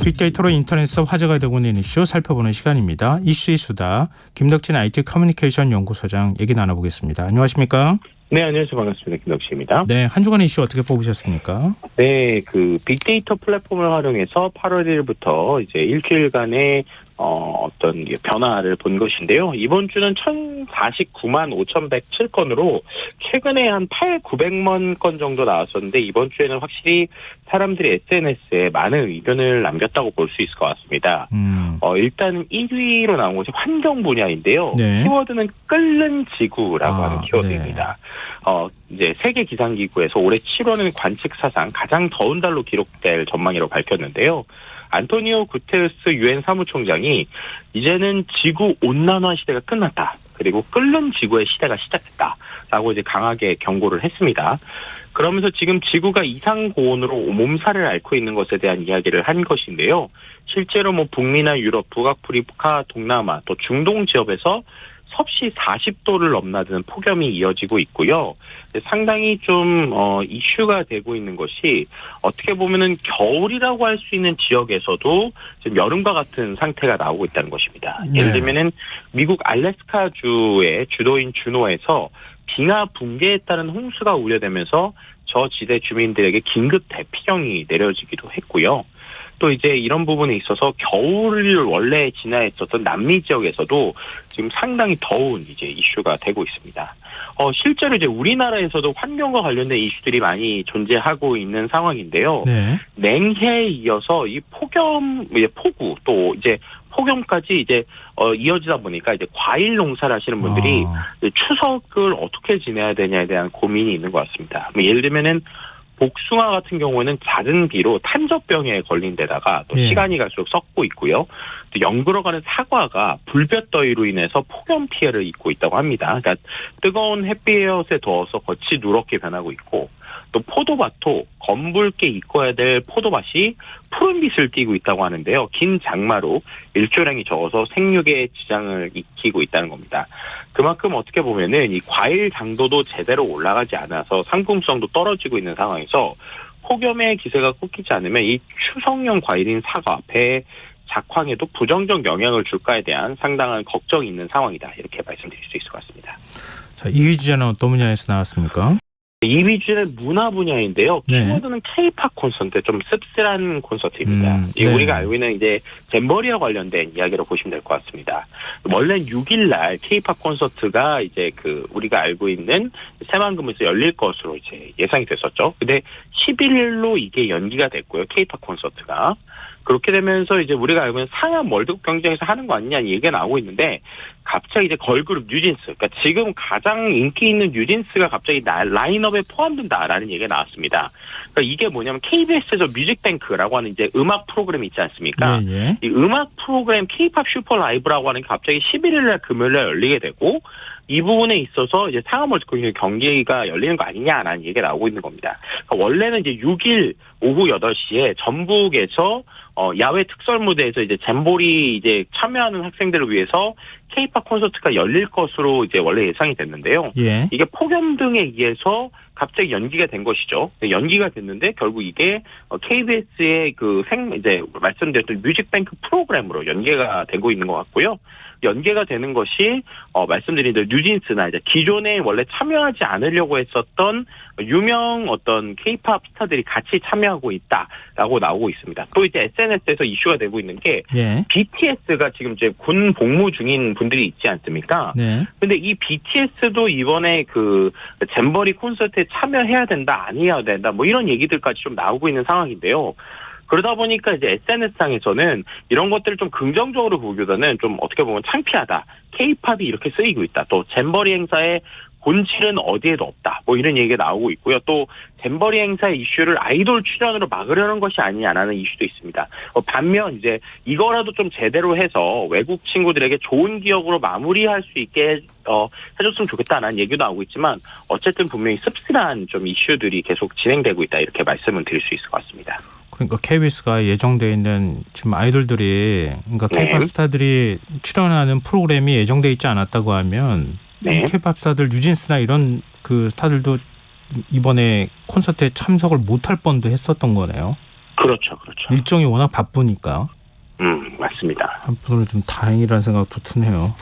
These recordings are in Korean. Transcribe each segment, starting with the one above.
빅데이터로 인터넷에서 화제가 되고 있는 이슈 살펴보는 시간입니다. 이슈의 수다. 김덕진 IT 커뮤니케이션 연구소장 얘기 나눠보겠습니다. 안녕하십니까? 네, 안녕하세요. 반갑습니다. 김덕진입니다. 네, 한 주간의 이슈 어떻게 뽑으셨습니까? 네, 빅데이터 플랫폼을 활용해서 8월 1일부터 이제 일주일간의 어떤 변화를 본 것인데요. 이번 주는 1,049만 5,107건으로 최근에 한 8,900만 건 정도 나왔었는데 이번 주에는 확실히 사람들이 SNS에 많은 의견을 남겼다고 볼 수 있을 것 같습니다. 일단 1위로 나온 것이 환경 분야인데요. 네. 키워드는 끓는 지구라고 하는 키워드입니다. 네. 이제 세계 기상기구에서 올해 7월은 관측 사상 가장 더운 달로 기록될 전망이라고 밝혔는데요. 안토니오 구테르스 유엔 사무총장이 이제는 지구 온난화 시대가 끝났다. 그리고 끓는 지구의 시대가 시작했다라고 이제 강하게 경고를 했습니다. 그러면서 지금 지구가 이상 고온으로 몸살을 앓고 있는 것에 대한 이야기를 한 것인데요. 실제로 북미나 유럽, 북아프리카, 동남아, 또 중동 지역에서 섭씨 40도를 넘나드는 폭염이 이어지고 있고요. 상당히 좀 이슈가 되고 있는 것이 어떻게 보면은 겨울이라고 할 수 있는 지역에서도 지금 여름과 같은 상태가 나오고 있다는 것입니다. 네. 예를 들면은 미국 알래스카주의 주도인 주노에서 빙하 붕괴에 따른 홍수가 우려되면서 저 지대 주민들에게 긴급 대피령이 내려지기도 했고요. 또 이제 이런 부분에 있어서 겨울을 원래 지나했었던 남미 지역에서도 지금 상당히 더운 이제 이슈가 되고 있습니다. 실제로 이제 우리나라에서도 환경과 관련된 이슈들이 많이 존재하고 있는 상황인데요. 네. 냉해에 이어서 이 폭우 또 이제 폭염까지 이제 이어지다 보니까 이제 과일 농사를 하시는 분들이 추석을 어떻게 지내야 되냐에 대한 고민이 있는 것 같습니다. 예를 들면은 복숭아 같은 경우는 잦은 비로 탄저병에 걸린 데다가 또 시간이 갈수록 썩고 있고요. 또 연그러가는 사과가 불볕더위로 인해서 폭염 피해를 입고 있다고 합니다. 그러니까 뜨거운 햇빛에 더워서 겉이 누렇게 변하고 있고 또 포도밭도 검붉게 익어야 될 포도밭이 푸른빛을 띠고 있다고 하는데요. 긴 장마로 일조량이 적어서 생육에 지장을 입히고 있다는 겁니다. 그만큼 어떻게 보면은 이 과일 당도도 제대로 올라가지 않아서 상품성도 떨어지고 있는 상황에서 폭염의 기세가 꺾이지 않으면 이 추석용 과일인 사과, 배, 작황에도 부정적 영향을 줄까에 대한 상당한 걱정이 있는 상황이다. 이렇게 말씀드릴 수 있을 것 같습니다. 자, 이 주제는 어떤 분야에서 나왔습니까? 2위 주제는 문화 분야인데요. 네. 키워드는 K-팝 콘서트, 좀 씁쓸한 콘서트입니다. 네. 우리가 알고 있는 이제 잼버리와 관련된 이야기로 보시면 될 것 같습니다. 원래 6일 날 K-팝 콘서트가 이제 우리가 알고 있는 새만금에서 열릴 것으로 이제 예상이 됐었죠. 근데 11일로 이게 연기가 됐고요. K-팝 콘서트가. 그렇게 되면서 이제 우리가 알고 있는 상암 월드컵 경기장에서 하는 거 아니냐는 얘기가 나오고 있는데 갑자기 이제 걸그룹 뉴진스, 그러니까 지금 가장 인기 있는 뉴진스가 갑자기 라인업에 포함된다라는 얘기가 나왔습니다. 그러니까 이게 뭐냐면 KBS에서 뮤직뱅크라고 하는 이제 음악 프로그램이 있지 않습니까? 예. 이 음악 프로그램 K-팝 슈퍼 라이브라고 하는 게 갑자기 11일날 금요일날 열리게 되고 이 부분에 있어서 이제 상암 월드컵 경기가 열리는 거 아니냐라는 얘기가 나오고 있는 겁니다. 그러니까 원래는 이제 6일 오후 8시에 전북에서 야외 특설 무대에서 이제 잼보리 이제 참여하는 학생들을 위해서 K-팝 콘서트가 열릴 것으로 이제 원래 예상이 됐는데요. 예. 이게 폭염 등에 의해서 갑자기 연기가 된 것이죠. 연기가 됐는데 결국 이게 KBS의 이제 말씀드렸던 뮤직뱅크 프로그램으로 연계가 되고 있는 것 같고요. 연계가 되는 것이 말씀드린 대로 뉴진스나 이제 기존에 원래 참여하지 않으려고 했었던 유명 어떤 K-팝 스타들이 같이 참여하고 있다라고 나오고 있습니다. 또 이제 SNS에서 이슈가 되고 있는 게 BTS가 지금 이제 군 복무 중인 분들이 있지 않습니까? 네. 근데 이 BTS도 이번에 잼버리 콘서트에 참여해야 된다, 안 해야 된다, 뭐 이런 얘기들까지 좀 나오고 있는 상황인데요. 그러다 보니까 이제 SNS상에서는 이런 것들을 좀 긍정적으로 보기보다는 좀 어떻게 보면 창피하다. K-팝이 이렇게 쓰이고 있다. 또 잼버리 행사의 본질은 어디에도 없다. 뭐 이런 얘기가 나오고 있고요. 또 잼버리 행사의 이슈를 아이돌 출연으로 막으려는 것이 아니냐라는 이슈도 있습니다. 반면 이제 이거라도 좀 제대로 해서 외국 친구들에게 좋은 기억으로 마무리할 수 있게 해줬으면 좋겠다는 얘기도 나오고 있지만 어쨌든 분명히 씁쓸한 좀 이슈들이 계속 진행되고 있다. 이렇게 말씀을 드릴 수 있을 것 같습니다. 그러니까 KBS가 예정돼 있는 지금 아이돌들이 그러니까 K-팝 스타들이 출연하는 프로그램이 예정돼 있지 않았다고 하면 이 K-팝 스타들 뉴진스나 이런 스타들도 이번에 콘서트에 참석을 못할 뻔도 했었던 거네요. 그렇죠, 그렇죠. 일정이 워낙 바쁘니까. 맞습니다. 한편으로 좀 다행이라는 생각도 드네요.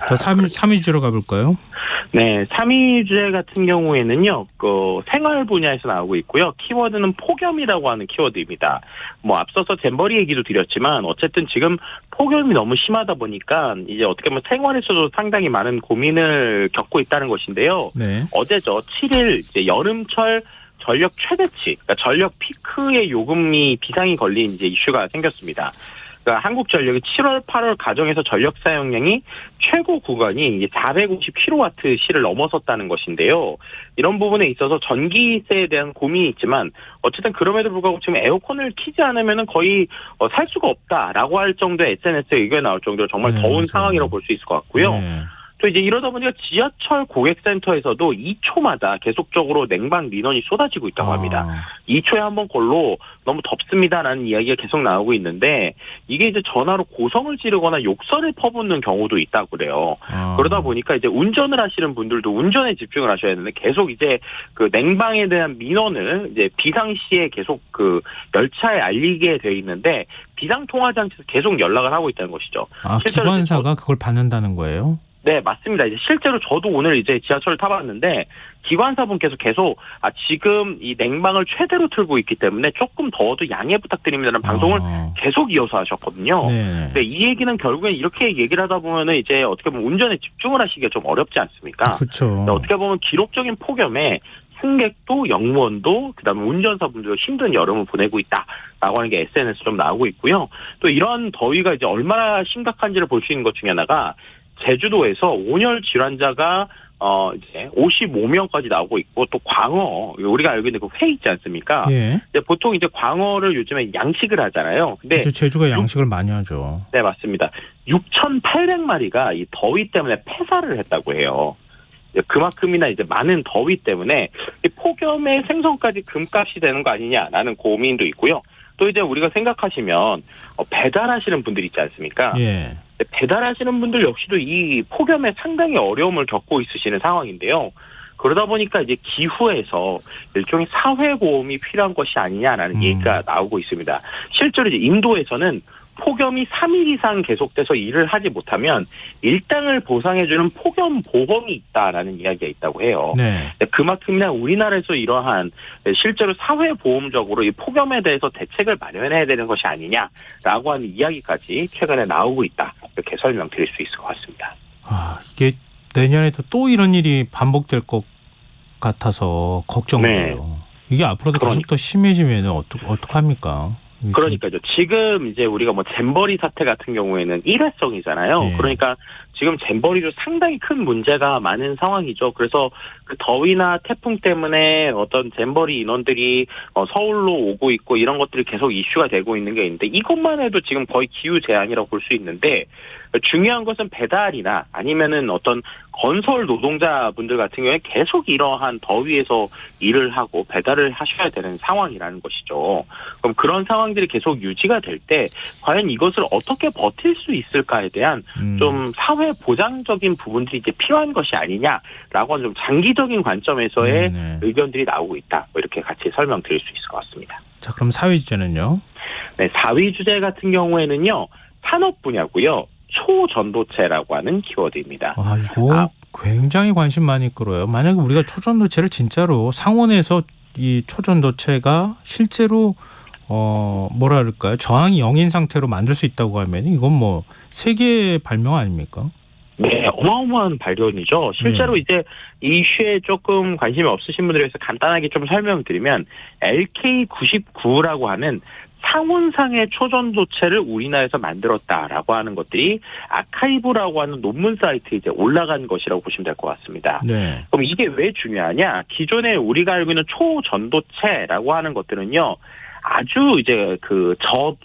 자, 3위 주제로 가볼까요? 네, 3위 주제 같은 경우에는요, 생활 분야에서 나오고 있고요. 키워드는 폭염이라고 하는 키워드입니다. 뭐 앞서서 잼버리 얘기도 드렸지만 어쨌든 지금 폭염이 너무 심하다 보니까 이제 어떻게 보면 생활에서도 상당히 많은 고민을 겪고 있다는 것인데요. 네. 어제죠, 7일 이제 여름철 전력 최대치, 그러니까 전력 피크의 요금이 비상이 걸린 이제 이슈가 생겼습니다. 그러니까 한국전력이 7월, 8월 가정에서 전력 사용량이 최고 구간이 이제 450kWh를 넘어섰다는 것인데요. 이런 부분에 있어서 전기세에 대한 고민이 있지만 어쨌든 그럼에도 불구하고 지금 에어컨을 켜지 않으면은 거의 살 수가 없다라고 할 정도의 SNS에 의견이 나올 정도로 정말 더운 맞아요. 상황이라고 볼 수 있을 것 같고요. 네. 또 이제 이러다 보니까 지하철 고객센터에서도 2초마다 계속적으로 냉방 민원이 쏟아지고 있다고 합니다. 2초에 한 번 꼴로 너무 덥습니다라는 이야기가 계속 나오고 있는데 이게 이제 전화로 고성을 지르거나 욕설을 퍼붓는 경우도 있다고 그래요. 그러다 보니까 이제 운전을 하시는 분들도 운전에 집중을 하셔야 되는데 계속 이제 그 냉방에 대한 민원을 이제 비상시에 계속 그 열차에 알리게 돼 있는데 비상 통화 장치에서 계속 연락을 하고 있다는 것이죠. 기관사가 그걸 받는다는 거예요? 네, 맞습니다. 이제 실제로 저도 오늘 이제 지하철을 타봤는데 기관사분께서 계속 지금 이 냉방을 최대로 틀고 있기 때문에 조금 더워도 양해 부탁드립니다라는 방송을 계속 이어서 하셨거든요. 네. 근데 이 얘기는 결국엔 이렇게 얘기를 하다 보면은 이제 어떻게 보면 운전에 집중을 하시기가 좀 어렵지 않습니까? 그렇죠. 어떻게 보면 기록적인 폭염에 승객도 영무원도 그다음에 운전사분들도 힘든 여름을 보내고 있다라고 하는 게 SNS에 좀 나오고 있고요. 또 이런 더위가 이제 얼마나 심각한지를 볼 수 있는 것 중에 하나가 제주도에서 온열 질환자가 이제 55명까지 나오고 있고 또 광어 우리가 알고 있는 그 회 있지 않습니까? 예. 보통 이제 광어를 요즘에 양식을 하잖아요. 근데 제주가 양식을 많이 하죠. 네, 맞습니다. 6,800마리가 이 더위 때문에 폐사를 했다고 해요. 그만큼이나 이제 많은 더위 때문에 이 폭염에 생선까지 금값이 되는 거 아니냐라는 고민도 있고요. 또 이제 우리가 생각하시면 배달하시는 분들 있지 않습니까? 예. 배달하시는 분들 역시도 이 폭염에 상당히 어려움을 겪고 있으시는 상황인데요. 그러다 보니까 이제 기후에서 일종의 사회보험이 필요한 것이 아니냐라는 얘기가 나오고 있습니다. 실제로 이제 인도에서는 폭염이 3일 이상 계속돼서 일을 하지 못하면 일당을 보상해주는 폭염 보험이 있다라는 이야기가 있다고 해요. 네. 그만큼이나 우리나라에서 이러한 실제로 사회보험적으로 이 폭염에 대해서 대책을 마련해야 되는 것이 아니냐라고 하는 이야기까지 최근에 나오고 있다. 이렇게 설명드릴 수 있을 것 같습니다. 이게 내년에도 또 이런 일이 반복될 것 같아서 걱정돼요. 네. 이게 앞으로도 계속 더 심해지면 어떡합니까? 그러니까요. 지금 이제 우리가 뭐 잼버리 사태 같은 경우에는 일회성이잖아요. 네. 그러니까 지금 잼버리도 상당히 큰 문제가 많은 상황이죠. 그래서 그 더위나 태풍 때문에 어떤 잼버리 인원들이 서울로 오고 있고 이런 것들이 계속 이슈가 되고 있는 게 있는데 이것만 해도 지금 거의 기후 재앙이라고 볼 수 있는데 중요한 것은 배달이나 아니면은 어떤 건설 노동자분들 같은 경우에 계속 이러한 더위에서 일을 하고 배달을 하셔야 되는 상황이라는 것이죠. 그럼 그런 상황들이 계속 유지가 될 때 과연 이것을 어떻게 버틸 수 있을까에 대한 좀 사회 보장적인 부분들이 이제 필요한 것이 아니냐라고 하는 좀 장기적인 관점에서의 의견들이 나오고 있다. 뭐 이렇게 같이 설명드릴 수 있을 것 같습니다. 자, 그럼 4위 주제는요? 네, 4위 주제 같은 경우에는요. 산업 분야고요. 초전도체라고 하는 키워드입니다. 이거 굉장히 관심 많이 끌어요. 만약에 우리가 초전도체를 진짜로 상온에서 이 초전도체가 실제로 뭐라 그럴까요? 저항이 0인 상태로 만들 수 있다고 하면 이건 뭐 세계 발명 아닙니까? 네, 어마어마한 발견이죠. 실제로 이제 이 이슈에 조금 관심이 없으신 분들에 대해서 간단하게 좀 설명드리면 LK99라고 하는 상온상의 초전도체를 우리나라에서 만들었다라고 하는 것들이 아카이브라고 하는 논문 사이트에 이제 올라간 것이라고 보시면 될 것 같습니다. 네. 그럼 이게 왜 중요하냐? 기존에 우리가 알고 있는 초전도체라고 하는 것들은요. 아주 이제 그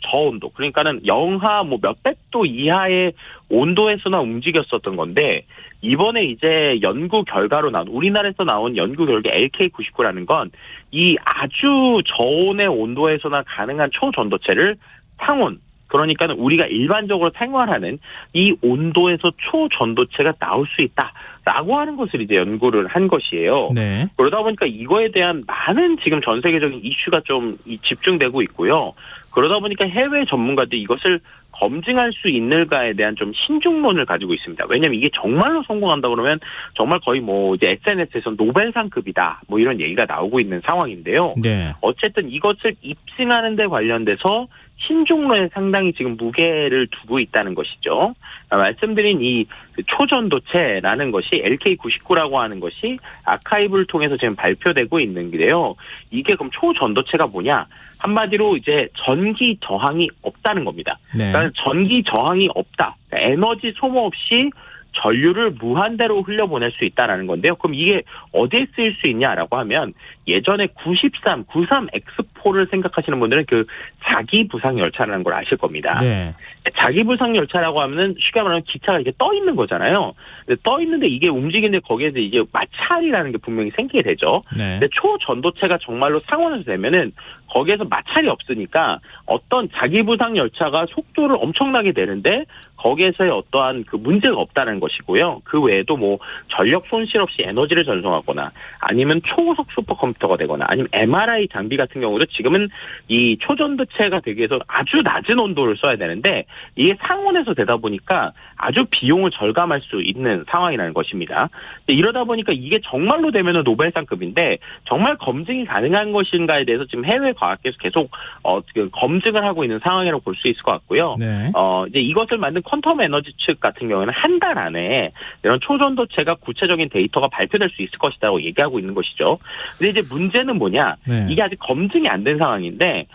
저온도 그러니까는 영하 뭐 몇백 도 이하의 온도에서나 움직였었던 건데 이번에 이제 연구 결과로 나온 우리나라에서 나온 연구 결과 LK99라는 건 이 아주 저온의 온도에서나 가능한 초전도체를 상온 그러니까 우리가 일반적으로 생활하는 이 온도에서 초전도체가 나올 수 있다라고 하는 것을 이제 연구를 한 것이에요. 네. 그러다 보니까 이거에 대한 많은 지금 전 세계적인 이슈가 좀 집중되고 있고요. 그러다 보니까 해외 전문가들이 이것을 검증할 수 있는가에 대한 좀 신중론을 가지고 있습니다. 왜냐하면 이게 정말로 성공한다 그러면 정말 거의 뭐 이제 SNS에서 노벨상급이다 뭐 이런 얘기가 나오고 있는 상황인데요. 네. 어쨌든 이것을 입증하는 데 관련돼서 신중론에 상당히 지금 무게를 두고 있다는 것이죠. 말씀드린 이 초전도체라는 것이 LK99라고 하는 것이 아카이브를 통해서 지금 발표되고 있는데요. 이게 그럼 초전도체가 뭐냐? 한마디로 이제 전기 저항이 없다는 겁니다. 네. 그러니까 전기 저항이 없다. 그러니까 에너지 소모 없이 전류를 무한대로 흘려보낼 수 있다는 건데요. 그럼 이게 어디에 쓰일 수 있냐라고 하면 예전에 93X4를 생각하시는 분들은 그 자기부상열차라는 걸 아실 겁니다. 네. 자기부상열차라고 하면은 쉽게 말하면 기차가 이렇게 떠 있는 거잖아요. 근데 떠 있는데 이게 움직이는데 거기에서 이제 마찰이라는 게 분명히 생기게 되죠. 네. 근데 초전도체가 정말로 상온에서 되면은 거기에서 마찰이 없으니까 어떤 자기부상열차가 속도를 엄청나게 내는데 거기에서의 어떠한 그 문제가 없다는 것이고요. 그 외에도 뭐 전력 손실 없이 에너지를 전송하거나 아니면 초고속 슈퍼컴퓨터가 되거나 아니면 MRI 장비 같은 경우도 지금은 이 초전도체가 되기 위해서 아주 낮은 온도를 써야 되는데 이게 상온에서 되다 보니까 아주 비용을 절감할 수 있는 상황이라는 것입니다. 이러다 보니까 이게 정말로 되면은 노벨상급인데 정말 검증이 가능한 것인가에 대해서 지금 해외 과학계에서 계속 검증을 하고 있는 상황이라고 볼 수 있을 것 같고요. 네. 이제 이것을 만든 퀀텀 에너지 측 같은 경우에는 한 달 안에 이런 초전도체가 구체적인 데이터가 발표될 수 있을 것이라고 얘기하고 있는 것이죠. 근데 이제 문제는 뭐냐? 네. 이게 아직 검증이 안 된 상황인데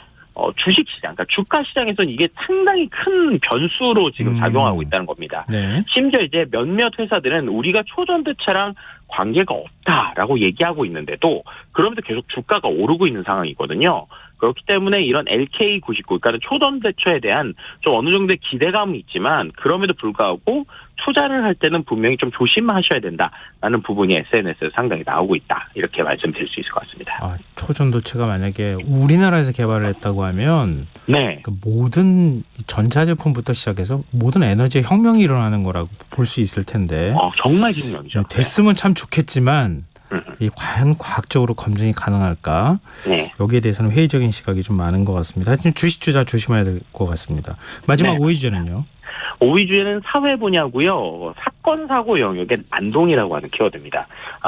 주식시장, 그러니까 주가 시장에서는 이게 상당히 큰 변수로 지금 작용하고 있다는 겁니다. 네. 심지어 이제 몇몇 회사들은 우리가 초전도체랑 관계가 없다라고 얘기하고 있는데도 그러면서 계속 주가가 오르고 있는 상황이거든요. 그렇기 때문에 이런 LK99, 그러니까 초전도체에 대한 좀 어느 정도의 기대감은 있지만 그럼에도 불구하고 투자를 할 때는 분명히 좀 조심하셔야 된다라는 부분이 SNS에 상당히 나오고 있다. 이렇게 말씀드릴 수 있을 것 같습니다. 아, 초전도체가 만약에 우리나라에서 개발을 했다고 하면 네. 그 모든 전자제품부터 시작해서 모든 에너지의 혁명이 일어나는 거라고 볼 수 있을 텐데 정말 혁명이죠. 됐으면 참 좋겠지만 이 과연 과학적으로 검증이 가능할까? 네. 여기에 대해서는 회의적인 시각이 좀 많은 것 같습니다. 하여튼 주식 투자 조심해야 될 것 같습니다. 마지막 네. 5위 주제는요? 5위 주제는 사회 분야고요. 사건 사고 영역의 난동이라고 하는 키워드입니다.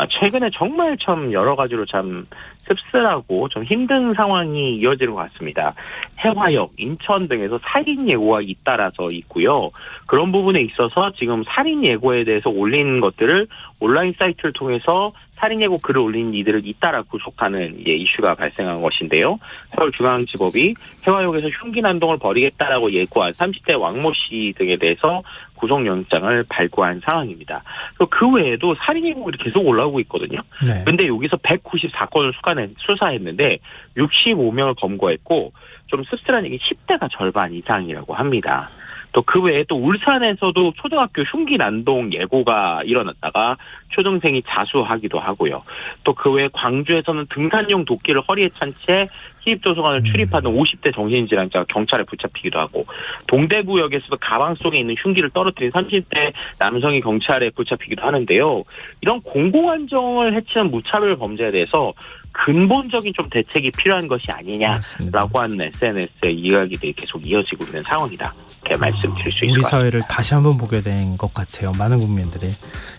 최근에 정말 참 여러 가지로 참 씁쓸하고 좀 힘든 상황이 이어지는 것 같습니다. 해화역, 인천 등에서 살인 예고가 잇따라서 있고요. 그런 부분에 있어서 지금 살인 예고에 대해서 올린 것들을 온라인 사이트를 통해서 살인 예고 글을 올린 이들을 잇따라 구속하는 이슈가 발생한 것인데요. 서울중앙지법이 해화역에서 흉기 난동을 벌이겠다라고 예고한 30대 왕모 씨 등에 대해서 구속영장을 발부한 상황입니다. 그 외에도 살인 예고들이 계속 올라오고 있거든요. 그런데 여기서 194건을 수사했는데 65명을 검거했고 좀 씁쓸한 얘기 10대가 절반 이상이라고 합니다. 또 그 외에 또 울산에서도 초등학교 흉기 난동 예고가 일어났다가 초등생이 자수하기도 하고요. 또 그 외에 광주에서는 등산용 도끼를 허리에 찬 채 시립도서관을 출입하는 50대 정신질환자가 경찰에 붙잡히기도 하고 동대구역에서도 가방 속에 있는 흉기를 떨어뜨린 30대 남성이 경찰에 붙잡히기도 하는데요. 이런 공공안정을 해치는 무차별 범죄에 대해서 근본적인 좀 대책이 필요한 것이 아니냐라고 하는 SNS의 이야기들이 계속 이어지고 있는 상황이다. 이렇게 말씀드릴 수 있을 것 우리 같습니다. 사회를 다시 한번 보게 된 것 같아요. 많은 국민들이.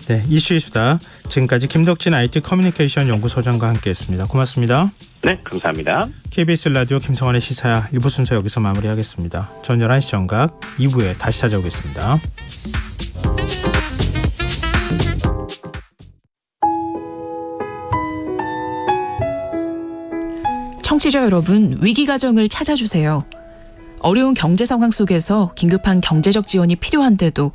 네, 이슈의 수다. 지금까지 김덕진 IT 커뮤니케이션 연구소장과 함께했습니다. 고맙습니다. 네, 감사합니다. KBS 라디오 김성환의 시사야 1부 순서 여기서 마무리하겠습니다. 전 11시 정각 2부에 다시 찾아오겠습니다. 청취자 여러분, 위기가정을 찾아주세요. 어려운 경제 상황 속에서 긴급한 경제적 지원이 필요한데도